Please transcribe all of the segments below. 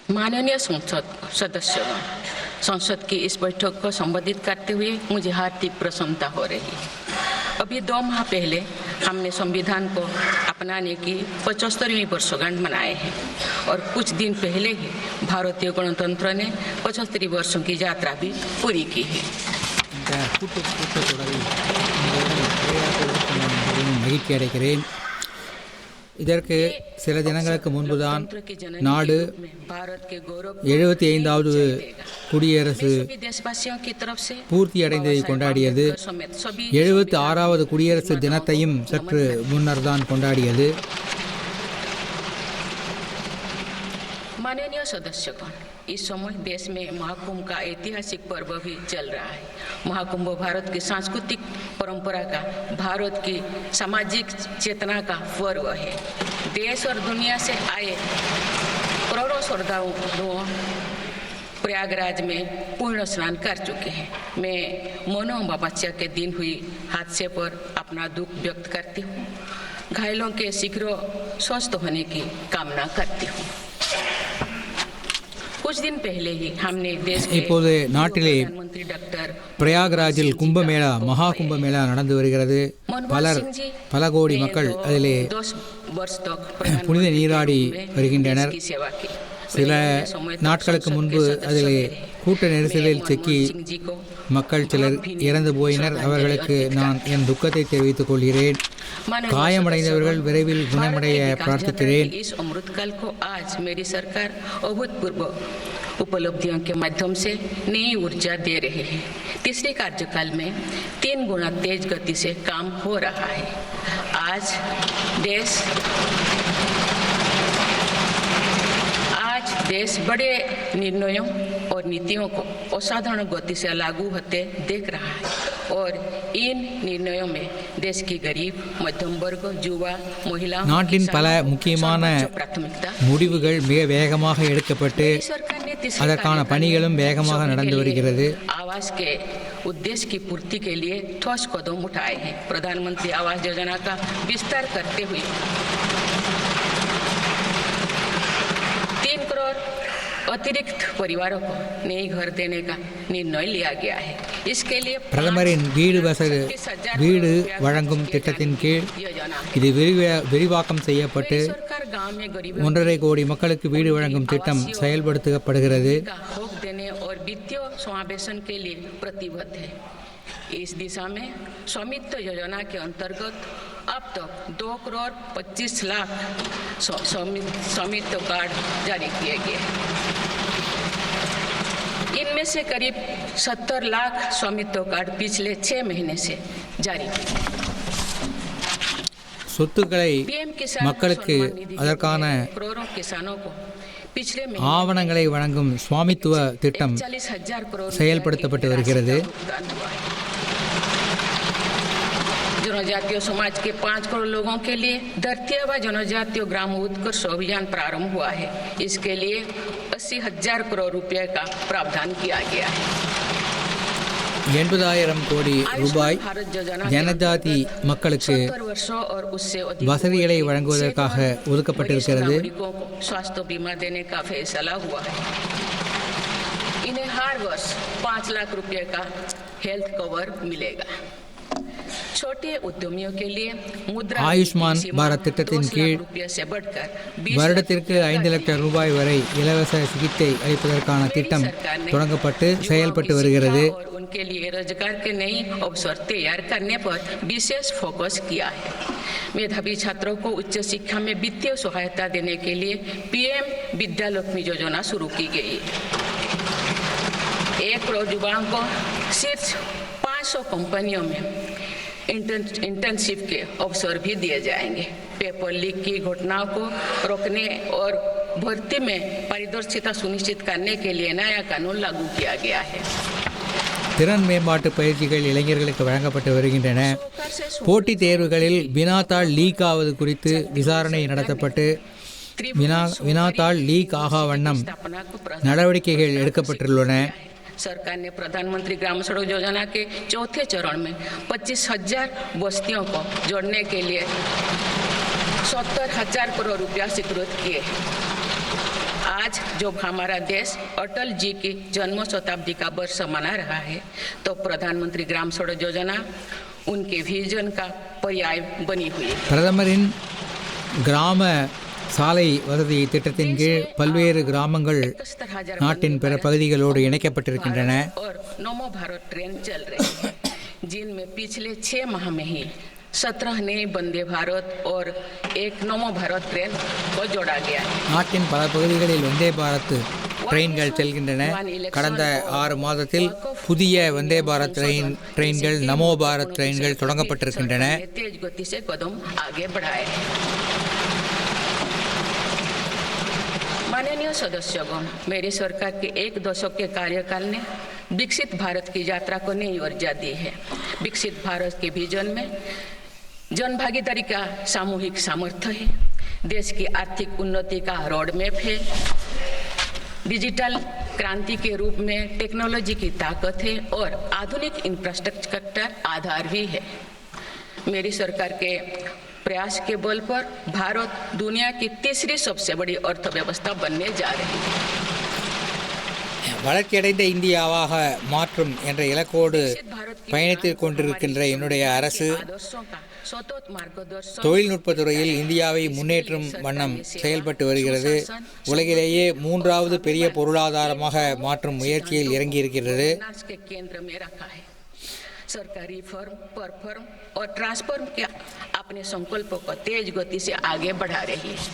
माननीय संसद सदस्यगण, संसद की इस बैठक को संबोधित करते हुए मुझे हार्दिक प्रसन्नता हो रही है। अभी 2 माह पहले हमने संविधान को अपनाने की 75वीं वर्षगांठ मनाए हैं और कुछ दिन पहले ही भारतीय गणतंत्र ने 75 वर्षों की यात्रा भी पूरी की है। மகிழ்ச்சி அடைகிறேன். இதற்கு சில தினங்களுக்கு முன்புதான் நாடு 75வது குடியரசு பூர்த்தி அடைந்ததை கொண்டாடியது. 76வது குடியரசு தினத்தையும் சற்று முன்னர் தான் கொண்டாடியது. माननीय सदस्यगण, इस समय देश में महाकुंभ का ऐतिहासिक पर्व भी चल रहा है। महाकुंभ भारत की सांस्कृतिक परंपरा का, भारत की सामाजिक चेतना का पर्व है। देश और दुनिया से आए करोड़ों श्रद्धालु प्रयागराज में पूर्ण स्नान कर चुके हैं। मैं मोनो अमावस्या के दिन हुई हादसे पर अपना दुख व्यक्त करती हूँ। घायलों के शीघ्र स्वस्थ होने की कामना करती हूँ। कुछ दिन पहले ही हमने देश இப்போது நாட்டிலே பிரயாகராஜில் கும்பமேளா மகா கும்பமேளா நடந்து வருகிறது. பல கோடி மக்கள் அதிலே புனித நீராடி வருகின்றனர். சில நாட்களுக்கு முன்பு அதிலே கூட்ட நெரிசலில் சிக்கி மக்கள் சிலர் இறந்து போயினர். அவர்களுக்கு நான் என் துக்கத்தை தெரிவித்துக் கொள்கிறேன். காயமடைந்தவர்கள் விரைவில் குணமடைய பிரார்த்திக்கிறேன். उपलब्धियों के माध्यम से नई ऊर्जा दे रहे हैं। तीसरे कार्यकाल में 3 गुना तेज गति से काम हो रहा है। आज देश बड़े निर्णयों और नीतियों को असाधारण गति से लागू होते देख रहा है और इन निर्णयों में देश की गरीब, मध्यम वर्ग, युवा, महिला நாட்டின் பல முக்கியமான முடிவுகள் மிக வேகமாக எடுக்கப்பட்டு அதற்கான பணிகளும் வேகமாக நடந்து வருகிறது. आवास के उद्देश्य की पूर्ति के लिए ठोस कदम उठाए हैं। प्रधानमंत्री आवास योजना का विस्तार करते हुए 3 करोड़ अतिरिक्त परिवारों को नए घर देने का निर्णय लिया गया है। इसके लिए பிரதமரின் வீடு வழங்கும் திட்டத்தின் கீழ் இது விரிவாக்கம் செய்யப்பட்டு 1.5 கோடி மக்களுக்கு வீடு வழங்கும் திட்டம் செயல்படுத்தப்படுகிறது. इस दिशा में स्वामित्व योजना के अंतर्गत अब तक 2 करोड़ 25 लाख स्वामित्व कार्ड जारी किए गए। इनमें से करीब 70 लाख स्वामित्व कार्ड पिछले 6 महीने से जारी किए। சொத்துக்களை மக்களுக்கு அதற்கான ஆவணங்களை வழங்கும் சுவாமித்துவ திட்டம் செயல்படுத்தப்பட்டு வருகிறது. जनजातीय समाज के 5 करोड़ लोगों के लिए धरती आबा जनजातीय ग्राम उत्कर्ष अभियान प्रारंभ हुआ है। इसके लिए 80,000 करोड़ रुपए का प्रावधान किया गया है। 80,000 கோடி ரூபாய் ஜனஜாதி மக்களுக்கு வசதிகளை வழங்குவதற்காக ஒதுக்கப்பட்டிருக்கிறது. स्वास्थ्य बीमा देने का फैसला हुआ है। इन्हें हर वर्ष 5 लाख रुपए का हेल्थ कवर मिलेगा। छोटे उद्यमियों के लिए मुद्रा ஆயுஷ்மான் பாரத் திட்டத்தின் கீழ் வருடத்திற்கு 5 லட்சம் ரூபாய் வரை இலவச சிகிச்சை அளிப்பதற்கான திட்டம் தொடங்கப்பட்டு செயல்பட்டு வருகிறது. उनके लिए रोजगार के नए अवसर तैयार करने पर विशेष फोकस किया है। मेधावी छात्रों को उच्च शिक्षा में वित्तीय सहायता देने के लिए पीएम विद्यालक्ष्मी योजना शुरू की गई है। 1 करोड़ युवाओं को शीर्ष 500 कंपनियों में इंटर्नशिप के अवसर भी दिए जाएंगे। पेपर लीक की घटनाओं को रोकने और भर्ती में पारदर्शिता सुनिश्चित करने के लिए नया कानून लागू किया गया है। திறன் மேம்பாட்டு பயிற்சிகள் இளைஞர்களுக்கு வழங்கப்பட்டு வருகின்றன. போட்டித் தேர்வுகளில் வினாத்தாள் லீக் ஆவது குறித்து விசாரணை நடத்தப்பட்டு வினாத்தாள் லீக் ஆகா வண்ணம் நடவடிக்கைகள் எடுக்கப்பட்டுள்ளன. सरकार ने प्रधानमंत्री ग्राम सड़क योजना के 4थे चरण में 25,000 बस्तियों को जोड़ने के लिए 70,000 करोड़ रुपया स्वीकृत किए। आज आज जब हमारा देश अटल जी की जन्म शताब्दी का वर्ष मना रहा है तो प्रधानमंत्री ग्राम सड़क योजना उनके विजन का पर्याय बनी हुई है। பிரதமரின் கிராம சாலை வசதி திட்டத்தின் கீழ் பல்வேறு கிராமங்கள் 71,000 நாட்டின் பிற பகுதிகளோடு இணைக்கப்பட்டிருக்கின்றன. और नमो भारत ट्रेन चल रही है जिनमें पिछले 6 माह में ही 17 नए वंदे भारत और एक नमो भारत ट्रेन को जोड़ा गया है। நாட்டின் பல பகுதிகளில் வந்தே பாரத் ட்ரெயின்கள் செல்கின்றன. கடந்த 6 மாதத்தில் புதிய வந்தே பாரத் ட்ரெயின்கள் நமோ பாரத் ட்ரெயின்கள் தொடங்கப்பட்டிருக்கின்றன. तेज गति से कदम आगे बढ़ाए हैं। माननीय सदस्यगण, मेरी सरकार के 1 दशक के कार्यकाल ने विकसित भारत की यात्रा को नई ऊर्जा दी है। विकसित भारत के विजन में जन भागीदारी का सामूहिक सामर्थ्य है, देश की आर्थिक उन्नति का रोड मैप है, डिजिटल क्रांति के रूप में टेक्नोलॉजी की ताकत है और आधुनिक इंफ्रास्ट्रक्चर आधार भी है। मेरी सरकार के प्रयास के बल पर भारत दुनिया की तीसरी सबसे बड़ी अर्थव्यवस्था बनने जा रही है। வளர்ச்சியடைந்த இந்தியாவாக மாற்றும் என்ற இலக்கோடு பயணித்துக் கொண்டிருக்கின்ற என்னுடைய அரசு தொழில்நுட்பத் துறையில் இந்தியாவை முன்னேற்றும் வண்ணம் செயல்பட்டு வருகிறது. உலகிலேயே 3வது பெரிய பொருளாதாரமாக மாற்றும் முயற்சியில் இறங்கியிருக்கிறது. सरकारी फर्म पर फर्म और ट्रांसफर्म के अपने संकल्पों को तेज गति से आगे बढ़ा रही है।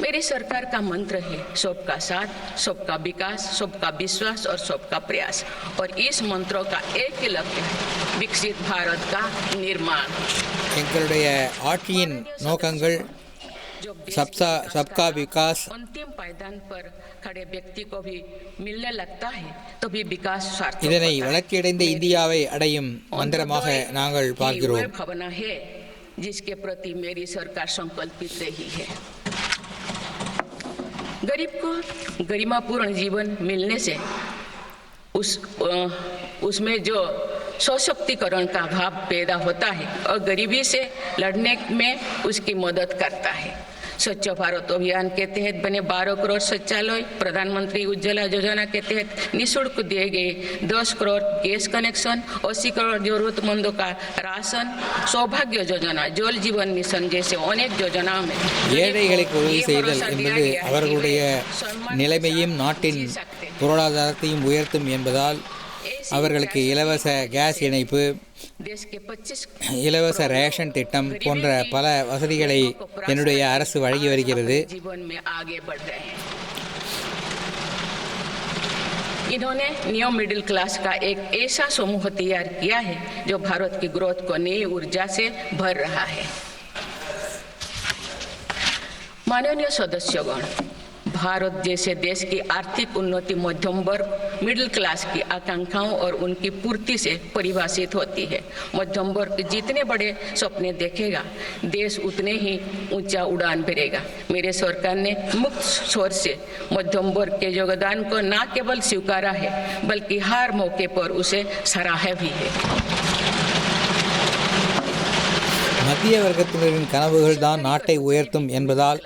मेरी सरकार का मंत्र है सबका साथ, सबका विकास, सबका विश्वास और सबका प्रयास, और इस मंत्रों का एक ही लक्ष्य है विकसित भारत का निर्माण। எங்களுடைய ஆட்சியின் நோக்கங்கள் सबका विकास, अंतिम पायदान पर खड़े व्यक्ति को भी मिलने लगता है तो भी विकास सार्थक இதனை होता है। வளர்ச்சியடைந்த இந்தியாவை அடையும் மந்திரமாக நாங்கள் பார்க்கிறோம். ये भावना है जिसके प्रति मेरी सरकार संकल्पित रही है। गरीब को गरिमापूर्ण जीवन मिलने से उसमें जो सशक्तिकरण का भाव पैदा होता है और गरीबी से लड़ने में उसकी मदद करता है। स्वच्छ भारत अभियान के तहत बने 12 करोड़ शौचालय, प्रधानमंत्री उज्ज्वला योजना के तहत निःशुल्क दिए गए 10 करोड़ गैस कनेक्शन, 80 करोड़ जरूरतमंदों का राशन, सौभाग्य योजना, जल जीवन मिशन जैसे अनेक योजनाओं में ஏழைகளுக்கு உதவி செய்தல் என்பது அவர்களுடைய நிலைமையும் நாட்டின் பொருளாதாரத்தையும் உயர்த்தும் என்பதால் அவர்களுக்கு இலவச கேஸ் இணைப்பு, இலவச ரேஷன் திட்டம் போன்ற பல வசதிகளை என்னுடைய அரசு வழங்கி வருகிறது. इन्होंने न्यू मिडिल क्लास का एक ऐसा समूह तैयार किया है जो भारत की ग्रोथ को नई ऊर्जा से भर रहा है। माननीय सदस्यगण, भारत जैसे देश की आर्थिक उन्नति मध्यम वर्ग मिडिल क्लास की आकांक्षाओं और उनकी पूर्ति से परिभाषित होती है। मध्यम वर्ग जितने बड़े सपने देखेगा देश उतने ही ऊंचा उड़ान भरेगा। मेरे सरकार ने मुक्त स्वर से मध्यम वर्ग के योगदान को न केवल स्वीकारा है बल्कि हर मौके पर उसे सराहा भी है। மத்திய வர்க்கத்தினரின் கனவுகள் தான் நாட்டை உயர்த்தும் என்பதால்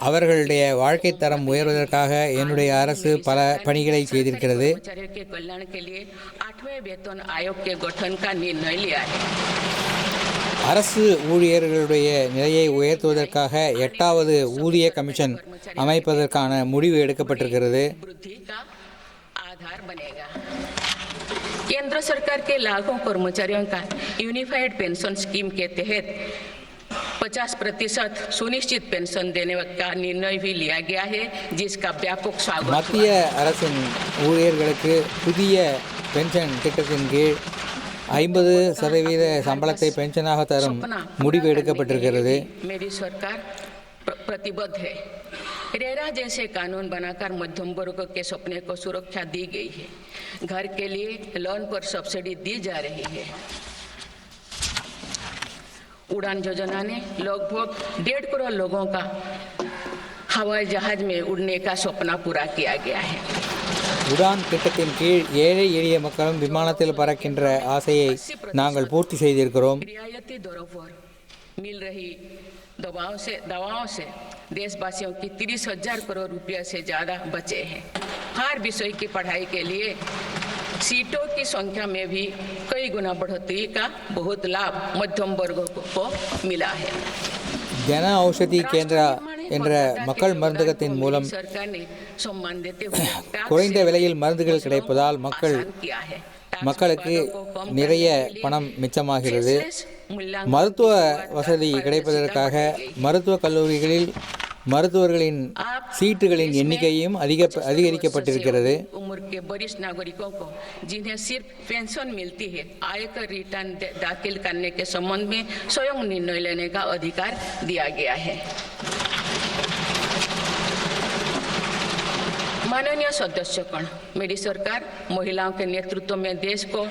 அவர்களுடைய வாழ்க்கை தரம் உயர்வதற்காக என்னுடைய அரசு பல பணிகளை செய்திருக்கிறது. அரசு ஊழியர்களுடைய நிலையை உயர்த்துவதற்காக 8வது ஊதிய கமிஷன் அமைப்பதற்கான முடிவு எடுக்கப்பட்டிருக்கிறது. केंद्र सरकार के लाखों कर्मचारियों का यूनिफाइड पेंशन स्कीम के तहत 50% सुनिश्चित पेंशन देने का निर्णय भी लिया गया है जिसका व्यापक स्वागत। மத்திய அரசின் ஊழியர்களுக்கு புதிய பென்ஷன் திட்டத்தின் கீழ் 50% சம்பளத்தை பென்ஷனாக தரும் முடிவு எடுக்கப்பட்டிருக்கிறது. मेरी सरकार प्रतिबद्ध है। रेरा जैसे कानून बनाकर मध्यम वर्ग के सपने को सुरक्षा दी गई है। घर के लिए लोन पर सब्सिडी दी जा रही है। उड़ान योजना ने लगभग 1.5 करोड़ लोगों का हवाई जहाज में उड़ने का सपना पूरा किया गया है। உடான் திட்டத்தின் கீழ் ஏழை எளிய மக்களும் விமானத்தில் பறக்கின்ற ஆசையை நாங்கள் பூர்த்தி செய்திருக்கிறோம். रियायती दरों पर मिल रही दवाओं से देशवासियों की 30,000 करोड़ रुपया से ज़्यादा बचे हैं। हर विषय की पढ़ाई के लिए सीटों की संख्या में भी कई गुना बढ़ोतरी का बहुत लाभ मध्यम वर्ग को मिला है। ஜன ஔஷதி கேந்திரா என்ற மக்கள் மருந்தகத்தின் மூலம் குறைந்த விலையில் மருந்துகள் கிடைப்பதால் மக்களுக்கு நிறைய பணம் மிச்சமாகிறது. மருத்துவ வசதி கிடைப்பதற்காக மருத்துவக் கல்லூரிகளில் மருத்துவர்களின் சீட்டுகளின் எண்ணிக்கையும் அதிகரிக்கப்பட்டிருக்கிறது. उम्र के वरिष्ठ नागरिकों को जिन्हें सिर्फ पेंशन मिलती है, आयकर रिटर्न दाखिल करने के संबंध में स्वयं निर्णय लेने का अधिकार दिया गया है। माननीय सदस्यगण, मेरी सरकार महिलाओं के नेतृत्व में देश को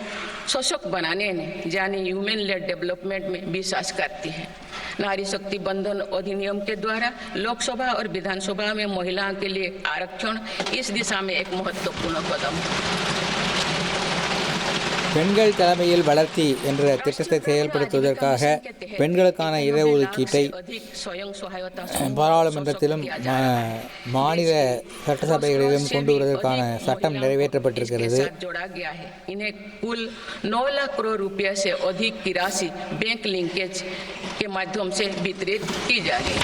सशक्त बनाने में यानी ह्यूमन लेड डेवलपमेंट में विश्वास करती है। नारी शक्ति बंधन अधिनियम के द्वारा लोकसभा और विधानसभा में महिलाओं के लिए आरक्षण इस दिशा में एक महत्वपूर्ण कदम है। பெண்கள் தலைமையில் வளர்ச்சி என்ற திட்டத்தை செயல்படுத்துவதற்காக பெண்களுக்கான இடஒதுக்கீட்டை பாராளுமன்றத்திலும் மாநில சட்டசபைகளிலும் கொண்டு வருவதற்கான சட்டம் நிறைவேற்றப்பட்டிருக்கிறது. इन्हें कुल 9 लाख करोड़ रुपया से अधिक की राशि बैंक लिंकेज के माध्यम से वितरित की जा रही है।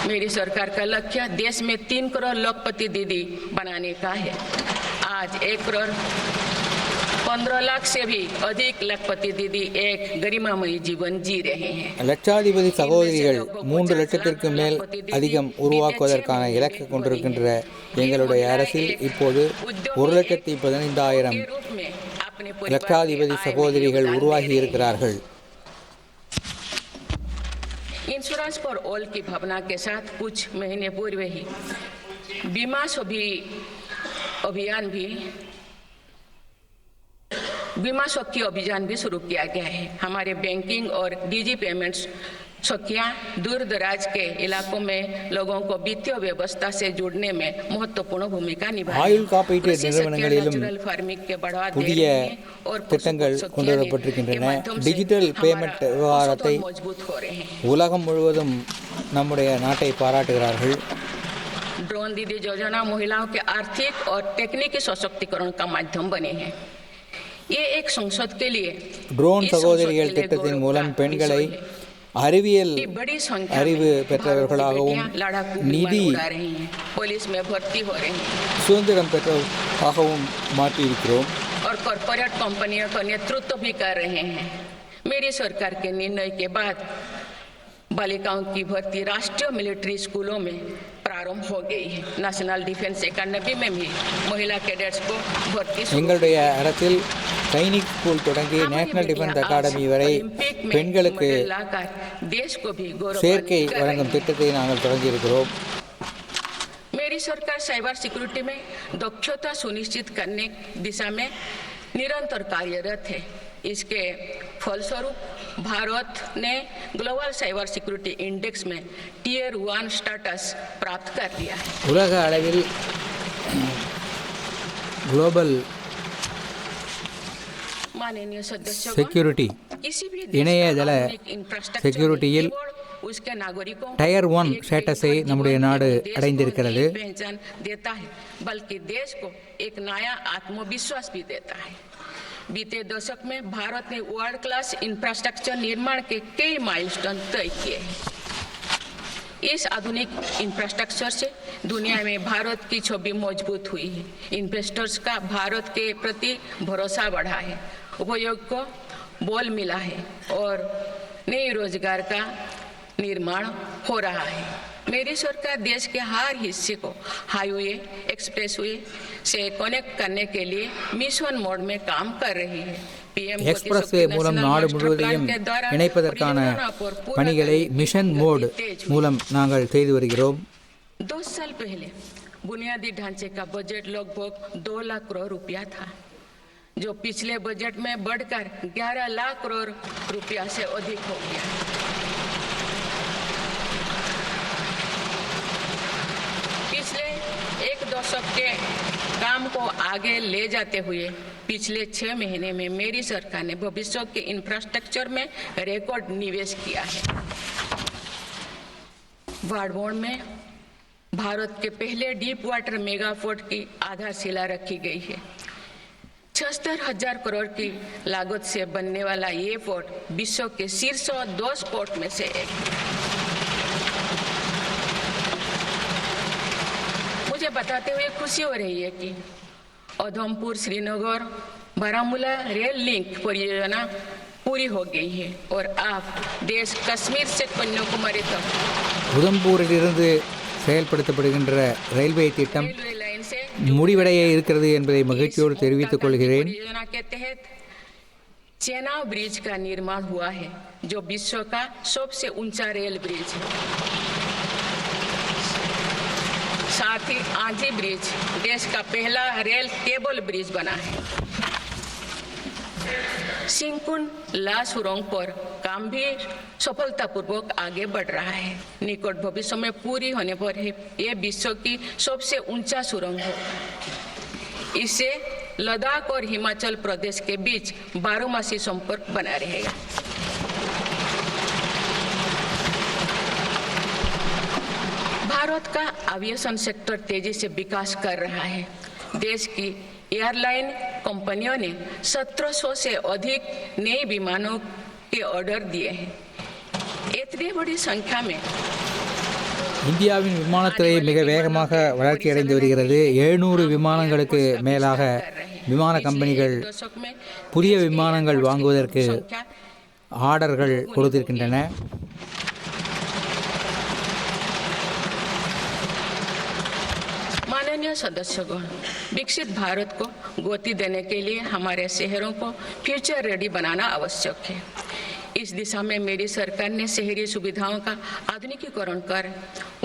मेरी सरकार का लक्ष्य देश में 3 करोड़ लखपति दीदी बनाने का है। आज 1 करोड़ 15 लाख से भी अधिक लखपति दीदी एक गरिमामयी जीवन जी रहे हैं. லட்சாதிபதி சகோதரிகள் 3 லட்சத்திற்கு மேல் அதிகம் உருவாக்குவதற்கான இலக்கு கொண்டிருக்கின்ற எங்களுடைய அரசில் இப்போது 1,15,000 லட்சாதிபதி சகோதரிகள் உருவாகி இருக்கிறார்கள். इंश्योरेंस फॉर ऑल की भावना के साथ कुछ महीने पूर्व ही बीमा सखी अभियान भी शुरू किया गया है. हमारे बैंकिंग और डिजी पेमेंट्स सखियां दूर दराज के इलाकों में लोगों को वित्तीय व्यवस्था से जुड़ने में महत्वपूर्ण भूमिका निभा रही है. ஆயுள் காப்பீட்டு நிறுவனங்களிலும் புதிய திட்டங்கள் கொண்டு வரப்பட்டிருக்கின்றன. டிஜிட்டல் பேமெண்ட் விவகாரத்தை உலகம் முழுவதும் நம்முடைய நாட்டை பாராட்டுகிறார்கள். ड्रोन दीदी योजना महिलाओं के आर्थिक और तकनीकी सशक्तिकरण का माध्यम बने हैं. ये एक संसद के लिए ட்ரோன் சகோதரிகள் திட்டத்தின் மூலம் பெண்களை அறிவியல் அறிவு பெற்றவர்களாகவும் நிதி पुलिस में भर्ती हो रहे हैं சுதந்திரம் பெற்றவர்களாகவும் மாற்றியிருக்கிறோம். और कॉर्पोरेट कंपनियों का नेतृत्व भी कर रहे हैं. मेरी सरकार के निर्णय के बाद बालिकाओं की भर्ती राष्ट्रीय मिलिट्री स्कूलों में प्रारंभ हो गई है. नेशनल डिफेंस एकेडमी में भी महिला कैडेट्स को भर्ती எங்களுடைய அரசில் சைனிக் ஸ்கூல் தொடங்கி நேஷனல் டிஃபென்ஸ் அகாடமி வரை பெண்களுக்கு சேர்க்கை வழங்கும் திட்டத்தை நாங்கள் தொடங்கியிருக்கிறோம். मेरी सरकार साइबर सिक्योरिटी में दक्षता सुनिश्चित करने दिशा में निरंतर कार्यरत है. इसके फलस्वरूप भारत ने ग्लोबल साइबर सिक्योरिटी इंडेक्स में टियर 1 स्टेटस प्राप्त कर लिया है. உலக அளவில் குளோபல் செக்யூரிட்டி இணையதள செக்யூரிட்டியில் டயர் 1 ஸ்டேட்டஸை நம்முடைய நாடு அடைந்திருக்கிறது. बल्कि देश को एक नया आत्मविश्वास भी देता है. बीते दशक में भारत ने वर्ल्ड क्लास इंफ्रास्ट्रक्चर निर्माण के कई माइलस्टोन तय किए हैं. इस आधुनिक इंफ्रास्ट्रक्चर से दुनिया में भारत की छवि मजबूत हुई है. इन्वेस्टर्स का भारत के प्रति भरोसा बढ़ा है. उपयोग को बल मिला है और नए रोजगार का निर्माण हो रहा है. मेरी सरकार देश के हर हिस्से को हाईवे एक्सप्रेसवे से कनेक्ट करने के लिए मिशन मोड में काम कर रही है. எக்ஸ்பிரஸ்வே மூலம் நாடு முழுவதையும் இணைப்பதற்கான பணிகளை மிஷன் மோட் மூலம் நாங்கள் செய்து வருகிறோம். 2 साल पहले बुनियादी ढांचे का बजट लगभग 2 लाख करोड़ रुपया था, जो पिछले बजट में बढ़कर 11 लाख करोड़ रुपया से अधिक हो गया. पिछले 1 दशक के काम को आगे ले जाते हुए पिछले 6 महीने में मेरी सरकार ने भविष्य के इंफ्रास्ट्रक्चर में रिकॉर्ड निवेश किया है। वाड़वोन में भारत के पहले डीप वाटर मेगा पोर्ट की आधारशिला रखी गई है। 76,000 करोड़ की लागत से बनने वाला ये पोर्ट विश्व के शीर्ष 10 पोर्ट में से एक है। मुझे बताते हुए खुशी हो रही है कि उधमपुर श्रीनगर बारामूला रेल लिंक परियोजना पूरी हो गई है और आप देश कश्मीर से कन्याकुमारी तक உதம்பூரிலிருந்து செயல்படுத்தப்படுகின்ற ரயில்வே திட்டம் रेलवे लाइन से முடிவடைய இருக்கிறது என்பதை மகிழ்ச்சியோடு தெரிவித்துக் கொள்கிறேன். परियोजना के तहत चेनाब ब्रिज का निर्माण हुआ है, जो विश्व का सबसे ऊंचा रेल ब्रिज है। साथ ही आंधी ब्रिज देश का पहला रेल केबल ब्रिज बना है। सिंकुन ला सुरंग पर काम भी सफलतापूर्वक आगे बढ़ रहा है। निकट भविष्य में पूरी होने पर यह विश्व की सबसे ऊंचा सुरंग है। इससे लद्दाख और हिमाचल प्रदेश के बीच 12मासी संपर्क बना रहेगा। भारत का एविएशन सेक्टर तेजी से विकास कर रहा है। देश की एयरलाइन कंपनियों ने 1700 से अधिक नए विमानों के ऑर्डर दिए हैं। इतनी बड़ी संख्या में இந்தியாவின் விமானத்துறை மிக வேகமாக வளர்ச்சியடைந்து வருகிறது. 700 விமானங்களுக்கு மேலாக விமான கம்பெனிகள் புதிய விமானங்கள் வாங்குவதற்கு ஆர்டர்கள் கொடுத்திருக்கின்றன. माननीय सदस्यगण, विकसित भारत को गति देने के लिए हमारे शहरों को फ्यूचर रेडी बनाना आवश्यक है। इस दिशा में मेरी सरकार ने शहरी सुविधाओं का आधुनिकीकरण कर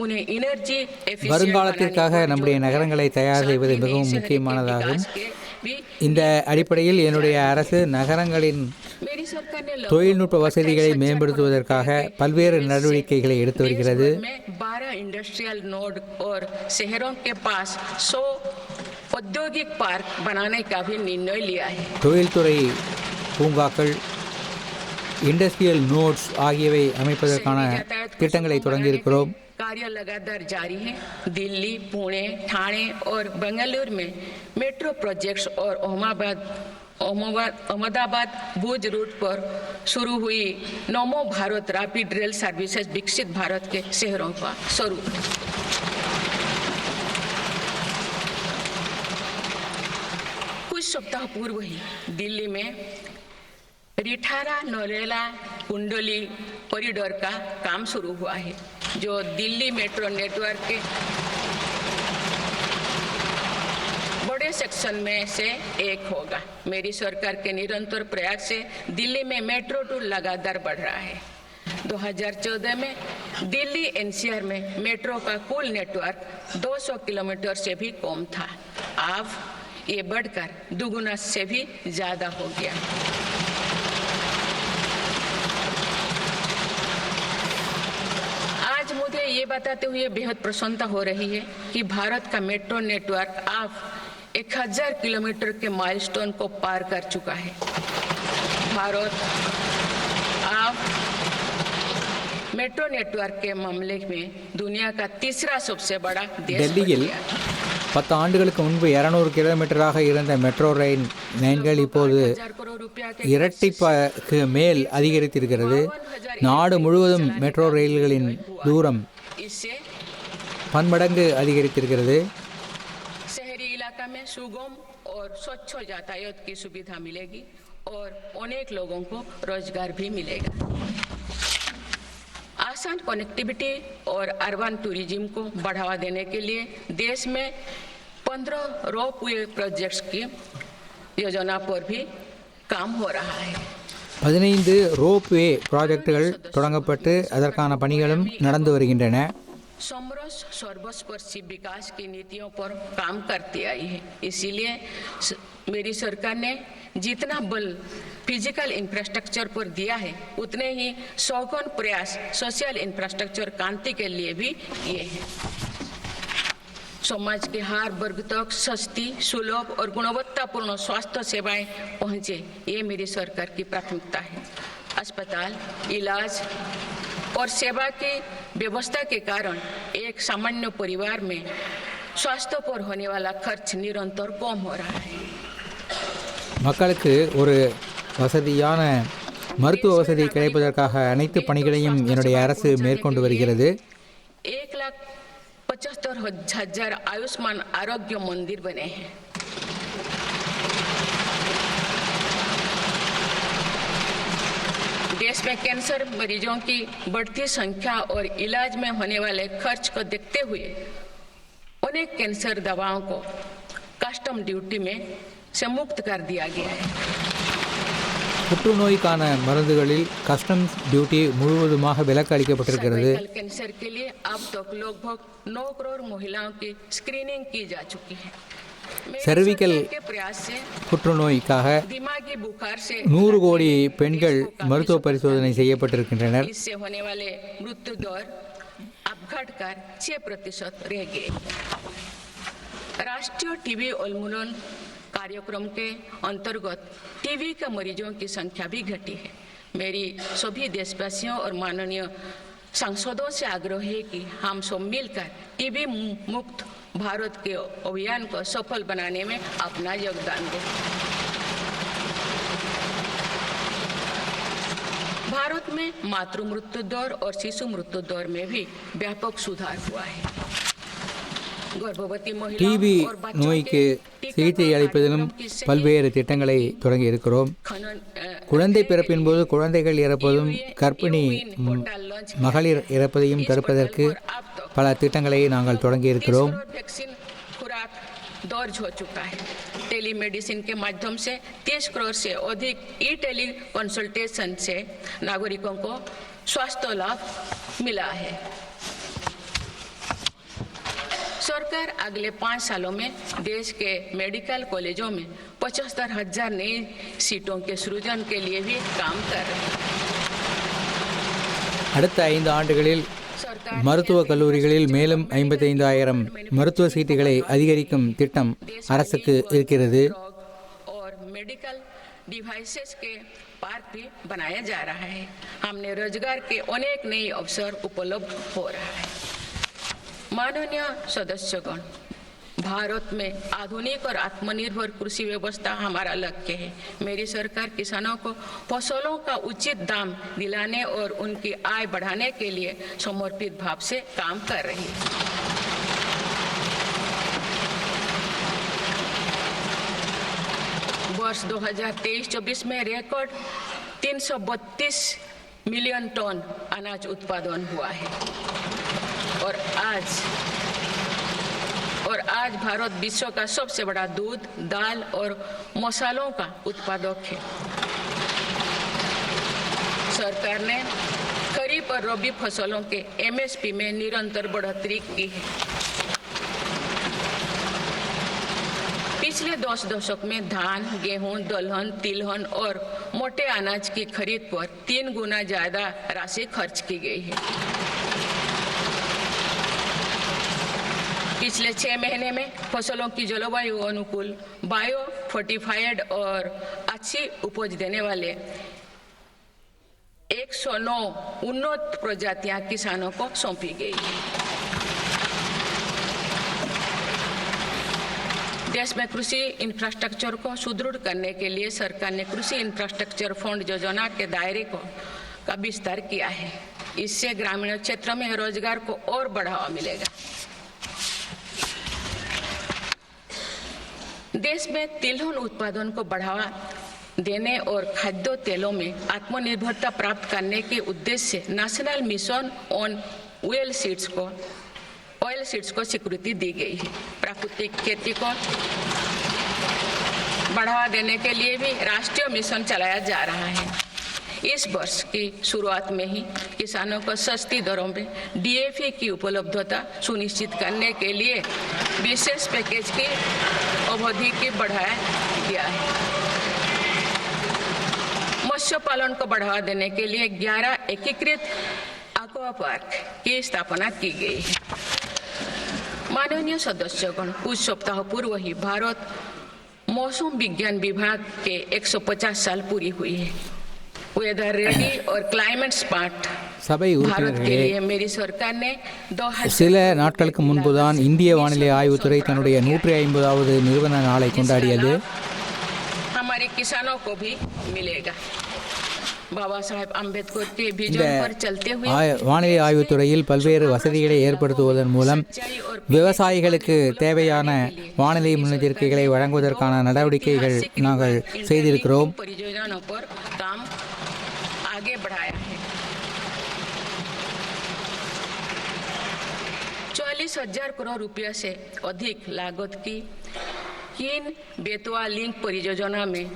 उन्हें एनर्जी एफिशिएंट வருங்காலத்திற்காக நம்முடைய நகரங்களை தயார் செய்வது மிகவும் முக்கியமானதாகும். இந்த அடிப்படையில் என்னுடைய அரசு நகரங்களின் मेरी सरकार ने தொழில்நுட்ப வசதிகளை மேம்படுத்துவதற்காக பல்வேறு நடவடிக்கைகளை எடுத்து வருகிறது. 12 इंडस्ट्रियल नोड और शहरों के पास 100 औद्योगिक पार्क बनाने का भी निर्णय लिया है। தொழில்துறை பூங்காக்கள், இண்டஸ்ட்ரியல் நோட்ஸ் ஆகியவை அமைப்பதற்கான திட்டங்களை தொடங்கியிருக்கிறோம். कार्य लगातार जारी है। दिल्ली, पुणे, ठाणे और बेंगलुरु में मेट्रो प्रोजेक्ट्स और अहमदाबाद भुज रूट पर शुरू हुई नमो भारत रैपिड रेल सर्विसेज विकसित भारत के शहरों का स्वरूप। कुछ सप्ताह पूर्व ही दिल्ली में रिठारा नरेला कुंडली कॉरिडोर का काम शुरू हुआ है, जो दिल्ली मेट्रो नेटवर्क के बड़े सेक्शन में से एक होगा। मेरी सरकार के निरंतर प्रयास से दिल्ली में मेट्रो टूर लगातार बढ़ रहा है। 2014 में दिल्ली एनसीआर में मेट्रो का कुल नेटवर्क 200 किलोमीटर से भी कम था। अब ये बढ़कर दुगुना से भी ज्यादा हो गया। आज मुझे ये बताते हुए बेहद प्रसन्नता हो रही है कि भारत का मेट्रो नेटवर्क अब 1000 किलोमीटर के माइलस्टोन को पार कर चुका है। भारत अब मेट्रो नेटवर्क के मामले में दुनिया का तीसरा सबसे बड़ा देश बन டெல்லியில் गया। 10 ஆண்டுகளுக்கு முன்பு 200 கிலோமீட்டராக இருந்த மெட்ரோ ரயில் லைன்கள் இப்போது 1000 करोड़ रुपया के இரட்டிப்புக்கு மேல் அதிகரித்திருக்கிறது. நாடு முழுவதும் மெட்ரோ ரயில்களின் தூரம் इससे பன்மடங்கு அதிகரித்திருக்கிறது. शहरी इलाका में सुगम और स्वच्छ यातायात की सुविधा मिलेगी और अनेक लोगों को रोजगार भी मिलेगा। आसान कनेक्टिविटी और अर्बन टूरिज्म को बढ़ावा देने के लिए देश में 15 रोपवे प्रोजेक्ट्स की योजना पर भी काम हो रहा है। 15 ரோப்வே ப்ராஜெக்டுகள் தொடங்கப்பட்டு அதற்கான பணிகளும் நடந்து வருகின்றன. समरस सर्वस्पर्शी विकास की नीतियों पर काम करती आई है। इसीलिए मेरी सरकार ने जितना बल फिजिकल इंफ्रास्ट्रक्चर पर दिया है, उतने ही सौगन प्रयास सोशल इंफ्रास्ट्रक्चर क्रांति के लिए भी किए हैं। समाज के हर वर्ग तक सस्ती, सुलभ और गुणवत्तापूर्ण स्वास्थ्य सेवाएं पहुंचे, ये मेरी सरकार की प्राथमिकता है। अस्पताल, इलाज और सेवा की व्यवस्था के कारण एक सामान्य परिवार में स्वास्थ्य पर होने वाला खर्च निरंतर कम हो रहा है। மக்களுக்கு ஒரு வசதியான மருத்துவ வசதி கிடைப்பதற்காக அனைத்து பணிகளையும் என்னுடைய அரசு மேற்கொண்டு வருகிறது. 1,75,000 आयुष्मान आरोग्य मंदिर बने हैं। देश में कैंसर मरीजों की बढ़ती संख्या और इलाज में होने वाले खर्च को देखते हुए अनेक कैंसर दवाओं को कस्टम ड्यूटी में से मुक्त कर दिया गया है। புற்றுநோய்க்கான மருந்துகளில் கஸ்டம்ஸ் டியூட்டி முழுவதுமாக விலக்கு அளிக்கப்பட்டிருக்கிறது. कैंसर के लिए अब तक लगभग 9 करोड़ महिलाओं की स्क्रीनिंग की जा चुकी है। செர்விக்கல் புற்றுநோய்க்காக 100 கோடி பெண்கள் மருத்துவ பரிசோதனை செய்யப்பட்டிருக்கின்றனர். इससे होने वाले मृत्यु दर अब घटकर 6% रह गए। राष्ट्रीय टीबी उन्मूलन कार्यक्रम के अंतर्गत टीबी के मरीजों की संख्या भी घटी है। मेरी सभी देशवासियों और माननीय सांसदों से आग्रह है कि हम सब मिलकर टीबी मुक्त भारत के अभियान को सफल बनाने में अपना योगदान दें। भारत में मातृ मृत्यु दर और शिशु मृत्यु दर में भी व्यापक सुधार हुआ है। டிபி நோய்க்கு சிகிச்சை அளிப்பதிலும் பல்வேறு திட்டங்களை தொடங்கி இருக்கிறோம். குழந்தை பிறப்பின் போது குழந்தைகள் இறப்பதும் கர்ப்பிணி மகளிர் இறப்பதையும் தடுப்பதற்கு பல திட்டங்களை நாங்கள் தொடங்கி இருக்கிறோம். दर्ज हो चुका है। टेलीमेडिसिन के माध्यम से 30 करोड़ से अधिक ई टेली कंसल्टेशन से नागरिकों को स्वास्थ्य लाभ मिला है। सरकार अगले 5 सालों में देश के मेडिकल कॉलेजों में 75,000 नई सीटों के सृजन के लिए भी काम कर रही है। அடுத்த 5 ஆண்டுகளில் மருத்துவக் கல்லூரிகளில் மேலும் 55,000 மருத்துவ சீட்டுகளை அதிகரிக்கும் திட்டம் அரசுக்கு இருக்கிறது. और मेडिकल डिवाइसेस के पार्क भी बनाया जा रहा है। हमने रोजगार के अनेक नए अवसर उपलब्ध हो रहा है। माननीय सदस्यगण, भारत में आधुनिक और आत्मनिर्भर कृषि व्यवस्था हमारा लक्ष्य है। मेरी सरकार किसानों को फसलों का उचित दाम दिलाने और उनकी आय बढ़ाने के लिए समर्पित भाव से काम कर रही है। वर्ष 2023-24 में रिकॉर्ड 332 मिलियन टन अनाज उत्पादन हुआ है और आज भारत विश्व का सबसे बड़ा दूध, दाल और मसालों का उत्पादक है। सरकार ने खरीफ और रबी फसलों के एमएसपी में निरंतर बढ़ोतरी की है। पिछले 10 दशक में धान, गेहूं, दलहन, तिलहन और मोटे अनाज की खरीद पर 3 गुना ज्यादा राशि खर्च की गई है। पिछले 6 महीने में फसलों की जलवायु अनुकूल, बायो फोर्टिफाइड और अच्छी उपज देने वाले 109 उन्नत प्रजातियां किसानों को सौंपी गई है। देश में कृषि इंफ्रास्ट्रक्चर को सुदृढ़ करने के लिए सरकार ने कृषि इंफ्रास्ट्रक्चर फंड योजना के दायरे का विस्तार किया है। इससे ग्रामीण क्षेत्र में रोजगार को और बढ़ावा मिलेगा। देश में तिलहन उत्पादन को बढ़ावा देने और खाद्य तेलों में आत्मनिर्भरता प्राप्त करने के उद्देश्य से national mission on oil seeds को स्वीकृति दी गई है। प्राकृतिक खेती को बढ़ावा देने के लिए भी राष्ट्रीय मिशन चलाया जा रहा है। इस वर्ष की शुरुआत में ही किसानों को सस्ती दरों में डीएपी की उपलब्धता सुनिश्चित करने के लिए विशेष पैकेज की अवधि की बढ़ाया गया है। मत्स्य पालन को बढ़ावा देने के लिए 11 एकीकृत एक्वा पार्क की स्थापना की गई है। माननीय सदस्यगण, कुछ सप्ताह पूर्व ही भारत मौसम विज्ञान विभाग के 150 साल पूरी हुई है। वेदर रेडी और क्लाइमेट स्मार्ट சபை भारत के உறுப்பினர்களே, लिए मेरी सरकार ने 2000 சில நாட்களுக்கு முன்புதான் இந்திய வானிலை ஆய்வுத்துறை தன்னுடைய 150வது நிறுவன நாளை கொண்டாடியது. हमारे किसानों को भी मिलेगा। बाबा साहेब अम्बेडकर के இந்த विजन पर चलते हुए வானிலை ஆய்வுத்துறையில் பல்வேறு வசதிகளை ஏற்படுத்துவதன் மூலம் விவசாயிகளுக்கு தேவையான வானிலை முன்னெச்சரிக்கைகளை வழங்குவதற்கான நடவடிக்கைகள் நாங்கள் செய்திருக்கிறோம். परियोजनाओं पर काम आगे बढ़ाया है। 44,000 करोड़ रुपया से अधिक लागत की तीन बेतवा लिंक परियोजना में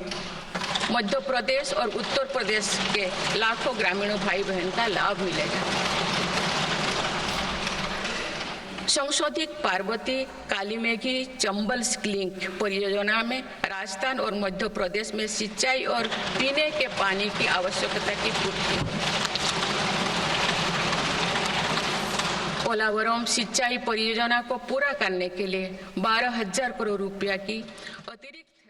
मध्य प्रदेश और उत्तर प्रदेश के लाखों ग्रामीणों भाई बहन का लाभ मिलेगा। संशोधित पार्वती कालीमेघी चंबल लिंक परियोजना में राजस्थान और मध्य प्रदेश में सिंचाई और पीने के पानी की आवश्यकता की पूर्ति। पोलावरम सिंचाई परियोजना को पूरा करने के लिए 12,000 करोड़ रुपया की अतिरिक्त